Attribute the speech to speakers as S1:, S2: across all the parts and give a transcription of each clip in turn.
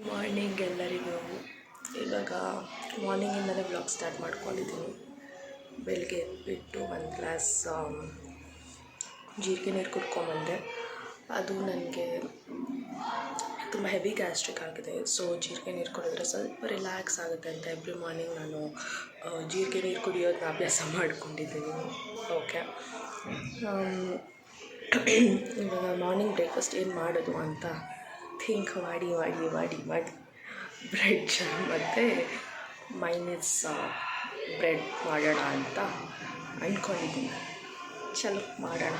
S1: Morning ಎಲ್ಲರಿಗೂ ಇವಾಗ ಮಾರ್ನಿಂಗಿಂದಲೇ vlog start ಮಾಡ್ಕೊಂಡಿದ್ದೀನಿ. ಬೆಳಗ್ಗೆ ಬಿಟ್ಟು ಒಂದು ಗ್ಲಾಸ್ ಜೀರಿಗೆ ನೀರು ಕುಡ್ಕೊಂಬಂದೆ. ಅದು ನನಗೆ ತುಂಬ ಹೆವಿ ಗ್ಯಾಸ್ಟ್ರಿಕ್ ಆಗಿದೆ. ಸೊ ಜೀರಿಗೆ ನೀರು ಕುಡಿದ್ರೆ ಸ್ವಲ್ಪ ರಿಲ್ಯಾಕ್ಸ್ ಆಗುತ್ತೆ ಅಂತ ಎವ್ರಿ ಮಾರ್ನಿಂಗ್ ನಾನು ಜೀರಿಗೆ ನೀರು ಕುಡಿಯೋದನ್ನ ಅಭ್ಯಾಸ ಮಾಡ್ಕೊಂಡಿದ್ದೀನಿ. ಓಕೆ, ಇವಾಗ ಮಾರ್ನಿಂಗ್ ಬ್ರೇಕ್ಫಾಸ್ಟ್ ಏನು ಮಾಡೋದು ಅಂತ ಥಿಂಕ್ ಮಾಡಿ ಬ್ರೆಡ್ ಜಾಮ್ ಮತ್ತು ಮೈನೀಸ್ ಬ್ರೆಡ್ ಮಾಡೋಣ ಅಂತ ಅಂದ್ಕೊಂಡಿದ್ದೀನಿ. ಚಲೋ ಮಾಡೋಣ.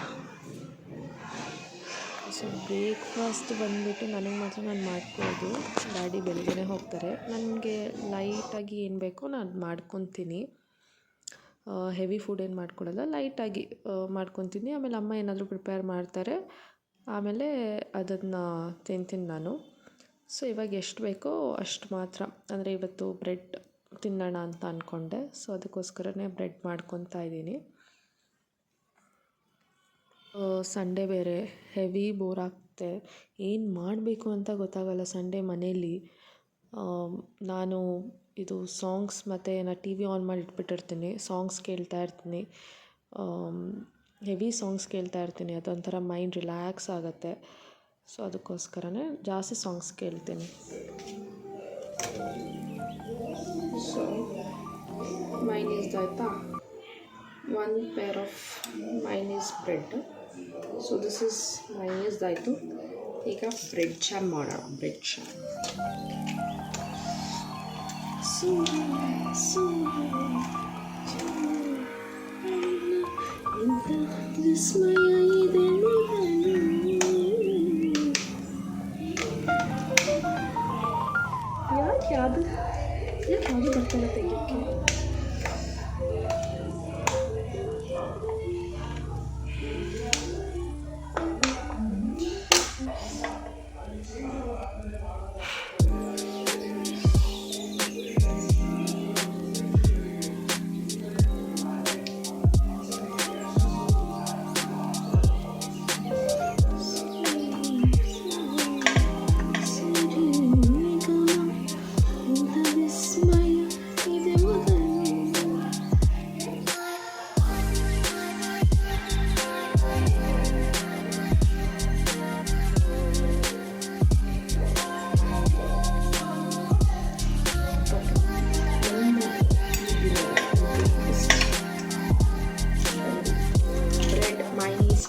S2: ಸೊ ಬ್ರೇಕ್ಫಾಸ್ಟ್ ಬಂದುಬಿಟ್ಟು ನನಗೆ ಮಾತ್ರ ನಾನು ಮಾಡ್ಕೊಳ್ಳೋದು. ಡ್ಯಾಡಿ ಬೆಳಗ್ಗೆನೇ ಹೋಗ್ತಾರೆ. ನನಗೆ ಲೈಟಾಗಿ ಏನು ಬೇಕೋ ನಾನು ಮಾಡ್ಕೊತೀನಿ. ಹೆವಿ ಫುಡ್ ಏನು ಮಾಡ್ಕೊಳ್ಳಲ್ಲ, ಲೈಟಾಗಿ ಮಾಡ್ಕೊತೀನಿ. ಆಮೇಲೆ ಅಮ್ಮ ಏನಾದರೂ ಪ್ರಿಪೇರ್ ಮಾಡ್ತಾರೆ, ಆಮೇಲೆ ಅದನ್ನು ತಿಂತೀನಿ ನಾನು. ಸೊ ಇವಾಗ ಎಷ್ಟು ಬೇಕೋ ಅಷ್ಟು ಮಾತ್ರ. ಅಂದರೆ ಇವತ್ತು ಬ್ರೆಡ್ ತಿನ್ನೋಣ ಅಂತ ಅಂದ್ಕೊಂಡೆ. ಸೊ ಅದಕ್ಕೋಸ್ಕರನೇ ಬ್ರೆಡ್ ಮಾಡ್ಕೊತಾ ಇದ್ದೀನಿ. ಸಂಡೇ ಬೇರೆ ಹೆವಿ ಬೋರ್ ಆಗ್ತೆ. ಏನು ಮಾಡಬೇಕು ಅಂತ ಗೊತ್ತಾಗಲ್ಲ ಸಂಡೇ ಮನೇಲಿ. ನಾನು ಇದು ಸಾಂಗ್ಸ್ ಮತ್ತು ನಾನು ಟಿ ವಿ ಆನ್ ಮಾಡಿ ಇಟ್ಬಿಟ್ಟಿರ್ತೀನಿ. ಸಾಂಗ್ಸ್ ಕೇಳ್ತಾ ಇರ್ತೀನಿ, ಹೆವಿ ಸಾಂಗ್ಸ್ ಕೇಳ್ತಾ ಇರ್ತೀನಿ. ಅದೊಂಥರ ಮೈಂಡ್ ರಿಲ್ಯಾಕ್ಸ್ ಆಗುತ್ತೆ. ಸೊ ಅದಕ್ಕೋಸ್ಕರನೇ ಜಾಸ್ತಿ ಸಾಂಗ್ಸ್ ಕೇಳ್ತೀನಿ.
S1: ಸೊ ಮೈನೀಸ್ ಆಯಿತಾ, 1 pair of mayonnaise bread. So this is mayonnaise ಆಯಿತು. ಈಗ ಬ್ರೆಡ್ ಜಾಮ್ ಮಾಡೋಣ. ಬ್ರೆಡ್ ಜಾಮ್ ವಿಸ್ಮಯ ಇದೆ. ಯಾವುದು ಬರ್ತಾನೆ ತೆಗಿಯೋಕ್ಕೆ.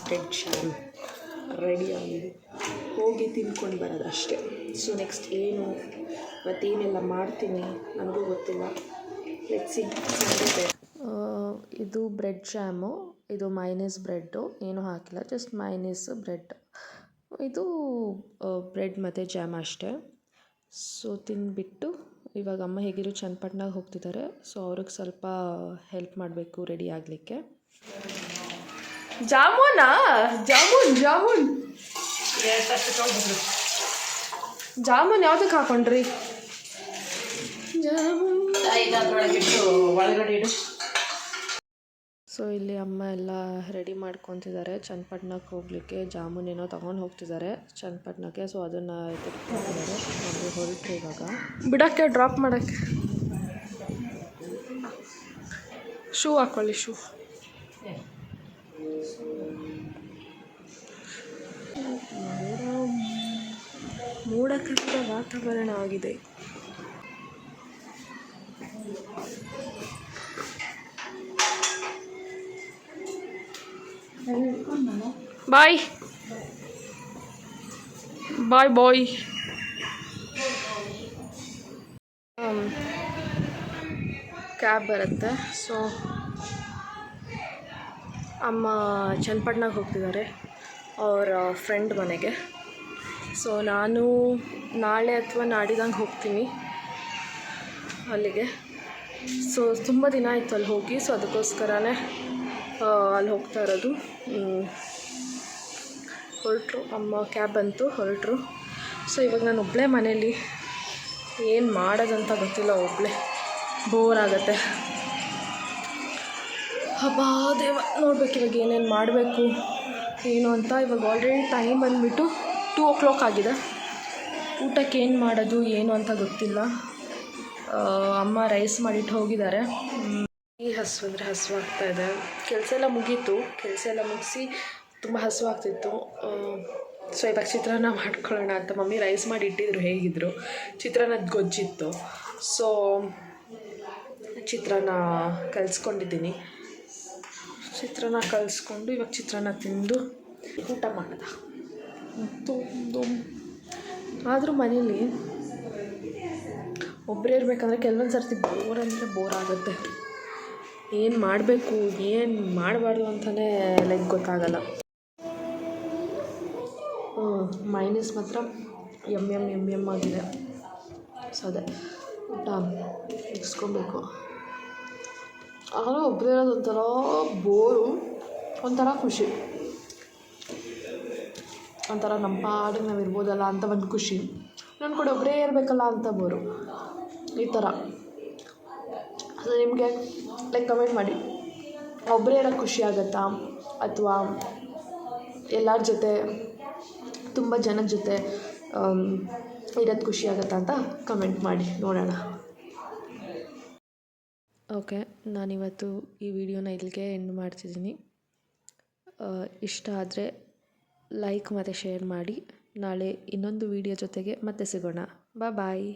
S1: ಬ್ರೆಡ್ ಜಾಮ್ ರೆಡಿ ಆಗಿದೆ. ಹೋಗಿ ತಿನ್ಕೊಂಡು ಬರೋದು ಅಷ್ಟೇ. ಸೊ ನೆಕ್ಸ್ಟ್ ಏನು ಮತ್ತೇನೆಲ್ಲ ಮಾಡ್ತೀನಿ ನನಗೂ ಗೊತ್ತಿಲ್ಲ. Let's see.
S2: ಇದು ಬ್ರೆಡ್ ಜಾಮು. ಇದು ಮೈನೀಸ್ ಬ್ರೆಡ್ಡು, ಏನೂ ಹಾಕಿಲ್ಲ, ಜಸ್ಟ್ ಮೈನೀಸ್ ಬ್ರೆಡ್. ಇದು ಬ್ರೆಡ್ ಮತ್ತು ಜಾಮ್ ಅಷ್ಟೇ. ಸೊ ತಿಂದುಬಿಟ್ಟು ಇವಾಗ ಅಮ್ಮ ಹೇಗಿರೋ ಚನ್ನಪಟ್ಟಣಕ್ಕೆ ಹೋಗ್ತಿದ್ದಾರೆ. ಸೊ ಅವ್ರಿಗೆ ಸ್ವಲ್ಪ ಹೆಲ್ಪ್ ಮಾಡಬೇಕು ರೆಡಿ ಆಗಲಿಕ್ಕೆ.
S1: ಜಾಮೂನ್ ಜಾಮೂನ್ ಯಾವುದಕ್ಕೆ ಹಾಕೊಂಡ್ರಿ?
S2: ಸೊ ಇಲ್ಲಿ ಅಮ್ಮ ಎಲ್ಲ ರೆಡಿ ಮಾಡ್ಕೊತಿದ್ದಾರೆ ಚನ್ನಪಟ್ಟಣಕ್ಕೆ ಹೋಗಲಿಕ್ಕೆ. ಜಾಮೂನ್ ಏನೋ ತೊಗೊಂಡು ಹೋಗ್ತಿದ್ದಾರೆ ಚನ್ನಪಟ್ಟಣಕ್ಕೆ. ಸೊ ಅದನ್ನು ಎತ್ತಿಟ್ಟಿದ್ದಾರೆ. ನಮಗೆ ಹೊರಟ್ರು ಇವಾಗ
S1: ಬಿಡೋಕ್ಕೆ, ಡ್ರಾಪ್ ಮಾಡೋಕ್ಕೆ. ಶೂ ಹಾಕ್ಕೊಳ್ಳಿ. ಶೂ ಮೋಡ ಕವಿದ ವಾತಾವರಣ ಆಗಿದೆ. ಬಾಯ್ ಬಾಯ್ ಬಾಯ್. ಕ್ಯಾಬ್ ಬರುತ್ತೆ. ಸೊ ಅಮ್ಮ ಚನ್ನಪಟ್ಟಣಕ್ಕೆ ಹೋಗ್ತಿದ್ದಾರೆ ಅವರ ಫ್ರೆಂಡ್ ಮನೆಗೆ. ಸೊ ನಾನು ನಾಳೆ ಅಥವಾ ನಾಡಿದಂಗೆ ಹೋಗ್ತೀನಿ ಅಲ್ಲಿಗೆ. ಸೊ ತುಂಬ ದಿನ ಆಯಿತು ಅಲ್ಲಿ ಹೋಗಿ. ಸೊ ಅದಕ್ಕೋಸ್ಕರನೇ ಅಲ್ಲಿ ಹೋಗ್ತಾ ಇರೋದು. ಹೊರಟರು ಅಮ್ಮ, ಕ್ಯಾಬ್ ಬಂತು, ಹೊರಟರು. ಸೊ ಇವಾಗ ನಾನು ಒಬ್ಬಳೇ ಮನೇಲಿ ಏನು ಮಾಡೋದಂತ ಗೊತ್ತಿಲ್ಲ. ಒಬ್ಬಳೇ ಬೋರ್ ಆಗುತ್ತೆ. ಹಬ್ಬ ದೇವ, ನೋಡ್ಬೇಕು ಇವಾಗ ಏನೇನು ಮಾಡಬೇಕು ಏನು ಅಂತ. ಇವಾಗ ಆಲ್ರೆಡಿ ಟೈಮ್ ಬಂದುಬಿಟ್ಟು 2 o'clock ಆಗಿದೆ. ಊಟಕ್ಕೆ ಏನು ಮಾಡೋದು ಏನು ಅಂತ ಗೊತ್ತಿಲ್ಲ. ಅಮ್ಮ ರೈಸ್ ಮಾಡಿಟ್ಟು ಹೋಗಿದ್ದಾರೆ. ಈ ಹಸುವಂದರೆ ಹಸುವಾಗ್ತಾಯಿದೆ. ಕೆಲಸ ಎಲ್ಲ ಮುಗೀತು. ಕೆಲಸ ಎಲ್ಲ ಮುಗಿಸಿ ತುಂಬ ಹಸುವಾಗ್ತಿತ್ತು. ಸೊ ಇವಾಗ ಚಿತ್ರಾನ್ನ ಮಾಡ್ಕೊಳ್ಳೋಣ ಅಂತ ಮಮ್ಮಿ ರೈಸ್ ಮಾಡಿ ಇಟ್ಟಿದ್ರು. ಹೇಗಿದ್ರು ಚಿತ್ರಾನ್ನದ ಗೊಜ್ಜಿತ್ತು. ಸೊ ಚಿತ್ರಾನ್ನ ಕಲಿಸ್ಕೊಂಡಿದ್ದೀನಿ. ಚಿತ್ರಾನ್ನ ಕಲಿಸ್ಕೊಂಡು ಇವಾಗ ಚಿತ್ರಾನ್ನ ತಿಂದು ಊಟ ಮಾಡೋದ. ಆದರೂ ಮನೇಲಿ ಒಬ್ಬರೇ ಇರಬೇಕಂದ್ರೆ ಕೆಲವೊಂದು ಸರ್ತಿ ಬೋರ್ ಅಂದರೆ ಬೋರ್ ಆಗುತ್ತೆ. ಏನು ಮಾಡಬೇಕು ಏನು ಮಾಡಬಾರ್ದು ಅಂತಲೇ ಗೊತ್ತಾಗಲ್ಲ. ಮೈನಸ್ ಮಾತ್ರ ಎಮ್ ಆಗಿದೆ. ಸೊ ಅದೇ ಊಟ ಇಸ್ಕೊಬೇಕು. ಆದರೆ ಒಬ್ಬರೇ ಇರೋದು ಒಂಥರ ಬೋರು, ಒಂಥರ ಖುಷಿ, ಒಂಥರ ನಮ್ಮ ಪಾಡಿಗೆ ನಾವು ಇರ್ಬೋದಲ್ಲ ಅಂತ ಒಂದು ಖುಷಿ. ನನ್ನ ಕೂಡ ಒಬ್ಬರೇ ಇರಬೇಕಲ್ಲ ಅಂತ ಬೋರು. ಈ ಥರ ಅದು ನಿಮಗೆ ಕಮೆಂಟ್ ಮಾಡಿ, ಒಬ್ಬರೇ ಇರೋಕ್ಕೆ ಖುಷಿ ಆಗುತ್ತಾ ಅಥವಾ ಎಲ್ಲರ ಜೊತೆ ತುಂಬ ಜನದ ಜೊತೆ ಇರೋದು ಖುಷಿ ಆಗುತ್ತಾ ಅಂತ ಕಮೆಂಟ್ ಮಾಡಿ ನೋಡೋಣ. ಓಕೆ, ನಾನಿವತ್ತು ಈ ವಿಡಿಯೋನ ಇಲ್ಲಿಗೆ ಎಂಡ್ ಮಾಡ್ತಿದ್ದೀನಿ. ಇಷ್ಟ ಆದರೆ ಲೈಕ್ ಮತ್ತು ಶೇರ್ ಮಾಡಿ. ನಾಳೆ ಇನ್ನೊಂದು ವಿಡಿಯೋ ಜೊತೆಗೆ ಮತ್ತೆ ಸಿಗೋಣ. ಬಾಯ್.